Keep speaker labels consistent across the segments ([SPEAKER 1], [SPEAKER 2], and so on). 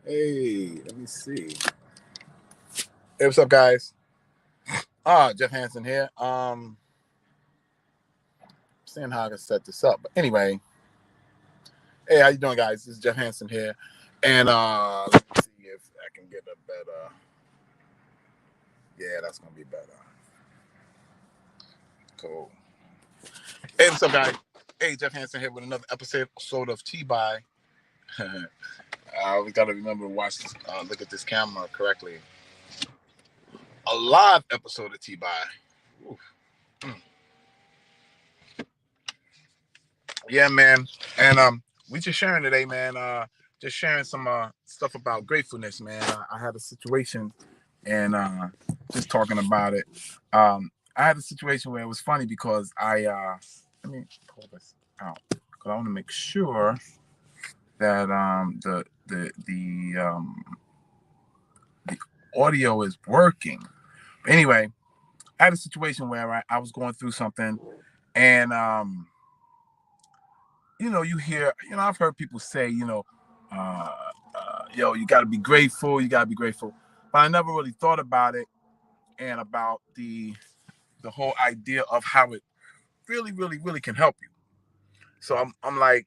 [SPEAKER 1] Hey, let me see. Hey, what's up, guys? Jeff Hansen here. Seeing how I can set this up. But anyway, hey, how you doing, guys? This is Jeff Hansen here, and let me see if I can get a better. Yeah, that's gonna be better. Cool. Hey, what's up, guys? Hey, Jeff Hansen here with another episode of T-By. We gotta remember to watch this. Look at this camera correctly. A live episode of T-By. Oof. Mm. Yeah, man. And we just sharing today, man. Just sharing some stuff about gratefulness, man. I had a situation and just talking about it. I had a situation where it was funny because let me pull this out because I want to make sure that the audio is working. Anyway, I had a situation where I was going through something and you hear, I've heard people say, uh, you got to be grateful, you got to be grateful. But I never really thought about it and about the whole idea of how it really, really, really can help you. So I'm like,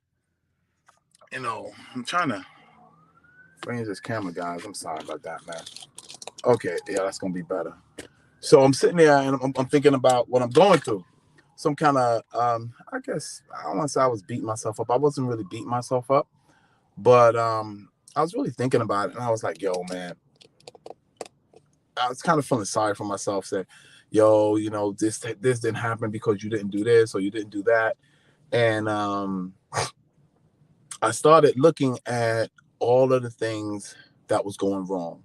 [SPEAKER 1] I'm trying to bring this camera, guys. I'm sorry about that, man. Okay, yeah, that's gonna be better. So I'm sitting there and I'm thinking about what I'm going through. Some kind of, I guess I don't want to say I was beating myself up. I wasn't really beating myself up. But I was really thinking about it, and I was like, "Yo, man," I was kind of feeling sorry for myself. Saying, "Yo, this didn't happen because you didn't do this or you didn't do that." And I started looking at all of the things that was going wrong.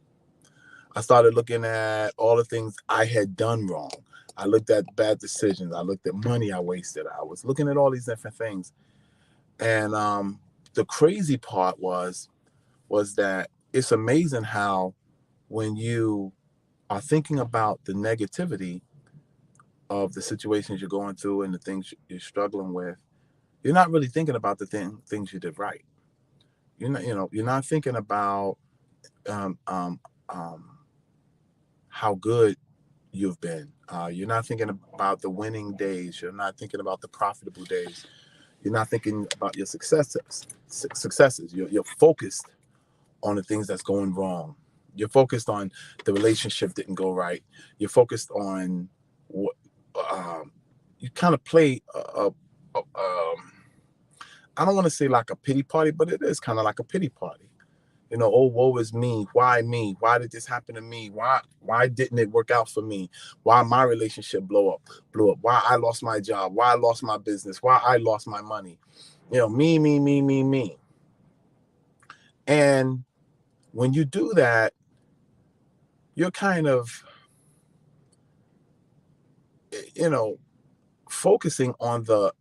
[SPEAKER 1] I started looking at all the things I had done wrong. I looked at bad decisions. I looked at money I wasted. I was looking at all these different things, and the crazy part was that it's amazing how when you are thinking about the negativity of the situations you're going through and the things you're struggling with, you're not really thinking about the things you did right. You're not thinking about um, um, um, how good you've been. You're not thinking about the winning days. You're not thinking about the profitable days. You're not thinking about your successes. You're focused on the things that's going wrong. You're focused on the relationship didn't go right. You're focused on what you kind of play. I don't want to say like a pity party, but it is kind of like a pity party. Oh, woe is me. Why me? Why did this happen to me? Why didn't it work out for me? Why my relationship blew up? Why I lost my job? Why I lost my business? Why I lost my money? Me, me, me, me, me. And when you do that, you're kind of, you know, focusing on the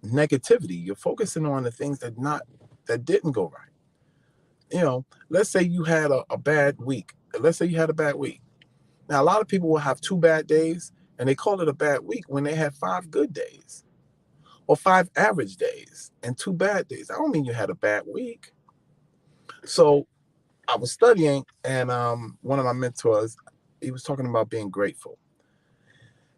[SPEAKER 1] negativity. You're focusing on the things that didn't go right. Let's say you had a bad week. Let's say you had a bad week. Now, a lot of people will have 2 bad days and they call it a bad week when they have 5 good days or 5 average days and 2 bad days. I don't mean you had a bad week. So I was studying and one of my mentors, he was talking about being grateful.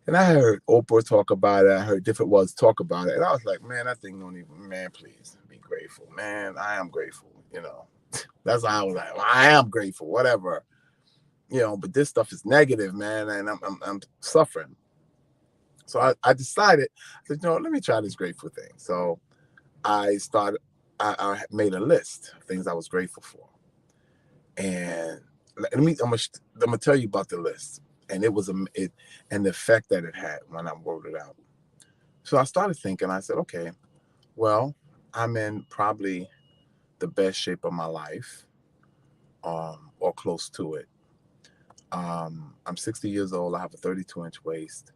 [SPEAKER 1] And I heard Oprah talk about it. I heard different ones talk about it. And I was like, man, that thing don't even, man, please be grateful. Man, I am grateful. That's how I was like, well, I am grateful, whatever. But this stuff is negative, man, and I'm suffering. So I decided, I said, let me try this grateful thing. So I started, I made a list of things I was grateful for. And I'm gonna tell you about the list. And and the effect that it had when I wrote it out. So I started thinking, I said, okay, well, I'm in probably the best shape of my life, or close to it. I'm 60 years old. I have a 32-inch waist.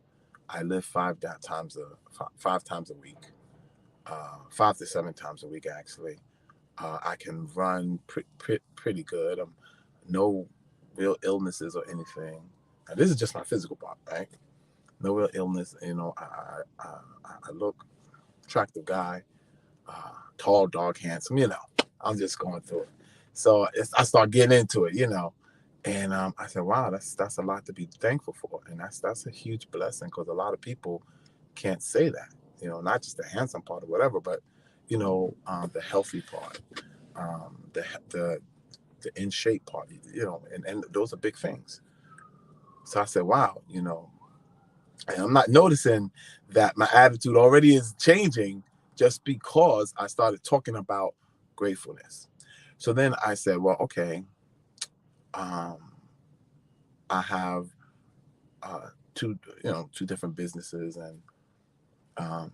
[SPEAKER 1] I live 5 times a week, 5 to 7 times a week, actually. I can run pretty good. No real illnesses or anything. Now, this is just my physical part, right? No real illness. I look attractive guy, tall, dark, handsome. I'm just going through it. So I start getting into it, and I said, wow, that's a lot to be thankful for, and that's a huge blessing, because a lot of people can't say that, not just the handsome part or whatever, but the healthy part, the the in shape part, and those are big things. So I said, wow, and I'm not noticing that my attitude already is changing just because I started talking about gratefulness. So then I said, well, okay, um, I have two, two different businesses, and um,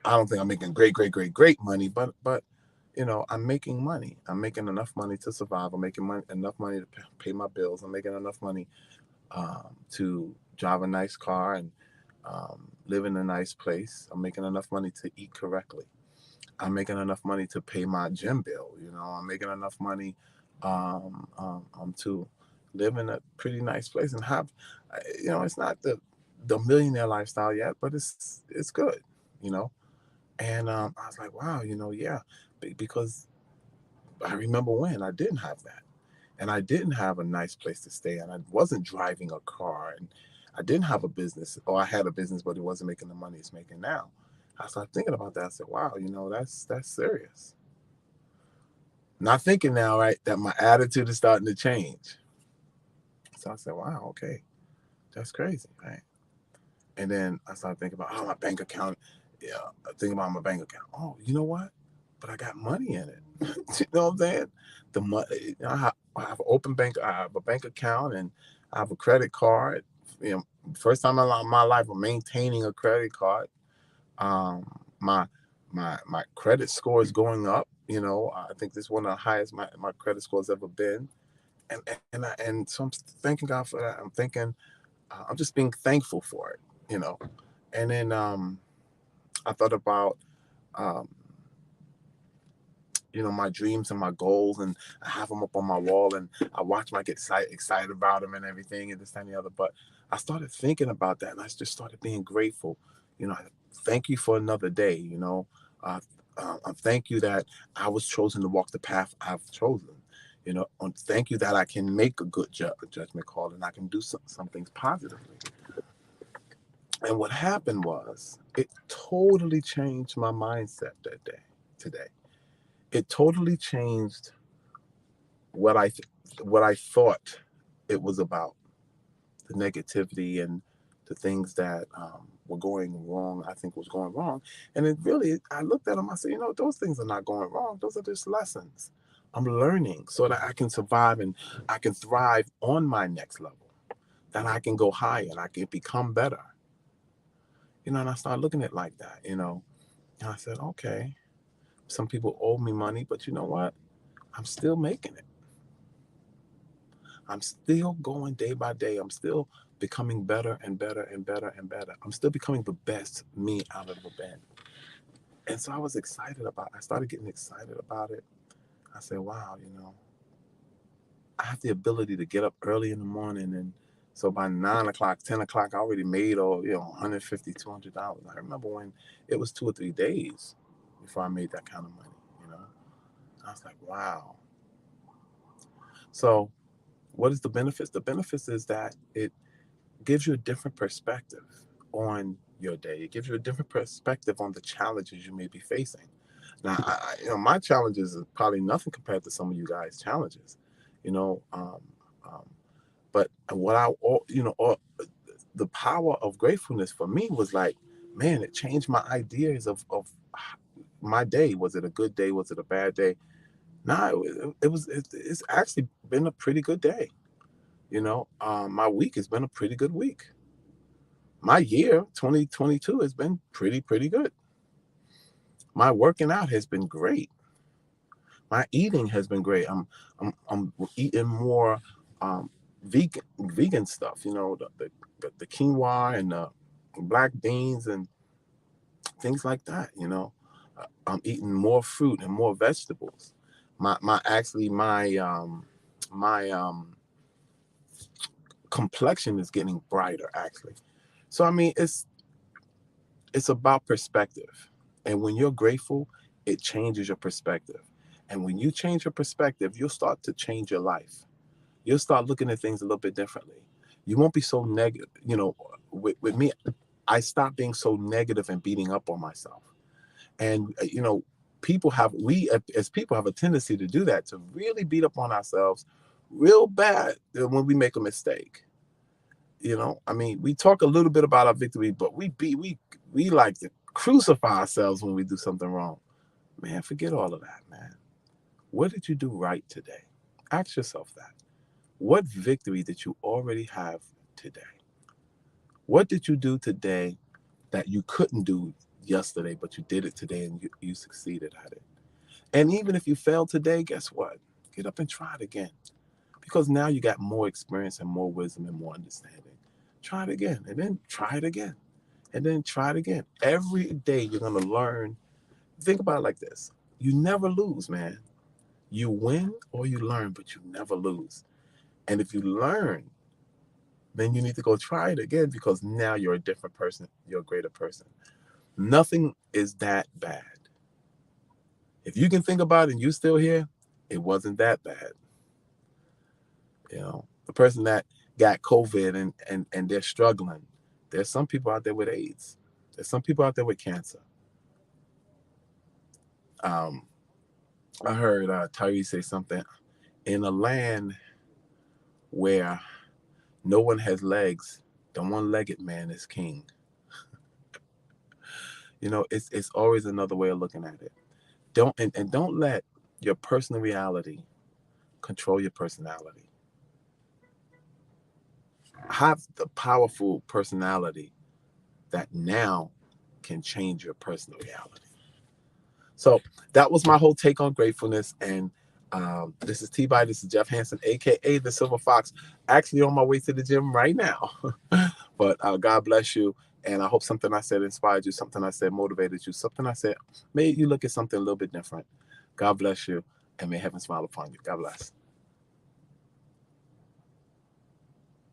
[SPEAKER 1] I don't think I'm making great money, but I'm making money. I'm making enough money to survive. I'm making enough money to pay my bills. I'm making enough money to drive a nice car and live in a nice place. I'm making enough money to eat correctly. I'm making enough money to pay my gym bill. I'm making enough money to live in a pretty nice place and have, it's not the millionaire lifestyle yet, but it's good, you know. And I was like, wow, yeah, because I remember when I didn't have that, and I didn't have a nice place to stay, and I wasn't driving a car, and I didn't have a business, or I had a business, but it wasn't making the money it's making now. I started thinking about that. I said, wow, that's serious. Not thinking now, right, that my attitude is starting to change. So I said, wow, okay, that's crazy, right? And then I started thinking about, oh, my bank account. Yeah, thinking about my bank account. Oh, you know what? But I got money in it. You know what I'm saying? The money. I have an open bank. I have a bank account, and I have a credit card. First time in my life, I'm maintaining a credit card. Um, my my credit score is going up. I think this is one of the highest my credit score has ever been. And so I'm thanking God for that. I'm thinking, I'm just being thankful for it. And then I thought about um, my dreams and my goals, and I have them up on my wall, and I watch them, I get excited about them and everything, and this and the other. But I started thinking about that, and I just started being grateful. Thank you for another day. Uh, thank you that I was chosen to walk the path I've chosen. Thank you that I can make a good judgment call, and I can do some things positively. And what happened was, it totally changed my mindset that day, today. It totally changed what I thought it was about, the negativity and the things that were going wrong. I think was going wrong, and it really. I looked at them. I said, those things are not going wrong. Those are just lessons. I'm learning so that I can survive and I can thrive on my next level. That I can go higher and I can become better. And I started looking at it like that. And I said, okay, some people owe me money, but you know what? I'm still making it. I'm still going day by day. I'm still becoming better and better and better and better. I'm still becoming the best me I've ever been. And so I started getting excited about it. I said, wow, I have the ability to get up early in the morning. And so by 9 o'clock, 10 o'clock, I already made, $150, $200. I remember when it was 2 or 3 days before I made that kind of money. I was like, wow. So what is the benefits? The benefits is that it gives you a different perspective on your day. It gives you a different perspective on the challenges you may be facing. Now, my challenges is probably nothing compared to some of you guys' challenges, you know. Um, but what the power of gratefulness for me was like, man, it changed my ideas of my day. Was it a good day? Was it a bad day? No, it's actually been a pretty good day. My week has been a pretty good week. My year 2022 has been pretty good. My working out has been great. My eating has been great. I'm eating more vegan stuff. The quinoa and the black beans and things like that. I'm eating more fruit and more vegetables. My complexion is getting brighter actually. So I mean, it's about perspective, and when you're grateful, it changes your perspective. And when you change your perspective, you'll start to change your life. You'll start looking at things a little bit differently. You won't be so negative. With me, I stopped being so negative and beating up on myself. And we as people have a tendency to do that, to really beat up on ourselves real bad when we make a mistake. I mean, we talk a little bit about our victory, but we like to crucify ourselves when we do something wrong. Man, forget all of that, man. What did you do right today? Ask yourself that. What victory did you already have today? What did you do today that you couldn't do yesterday, but you did it today and you succeeded at it? And even if you failed today, guess what? Get up and try it again. Because now you got more experience and more wisdom and more understanding. Try it again, and then try it again, and then try it again. Every day you're going to learn. Think about it like this. You never lose, man. You win or you learn, but you never lose. And if you learn, then you need to go try it again, because now you're a different person. You're a greater person. Nothing is that bad. If you can think about it and you're still here, it wasn't that bad. The person that got COVID and they're struggling. There's some people out there with AIDS. There's some people out there with cancer. I heard Tyree say something. In a land where no one has legs, the one-legged man is king. It's always another way of looking at it. Don't let your personal reality control your personality. Have the powerful personality that now can change your personal reality. So that was my whole take on gratefulness. And this is TBYE. This is Jeff Hansen, aka the Silver Fox. Actually on my way to the gym right now. But God bless you. And I hope something I said inspired you, something I said motivated you, something I said made you look at something a little bit different. God bless you, and may heaven smile upon you. God bless.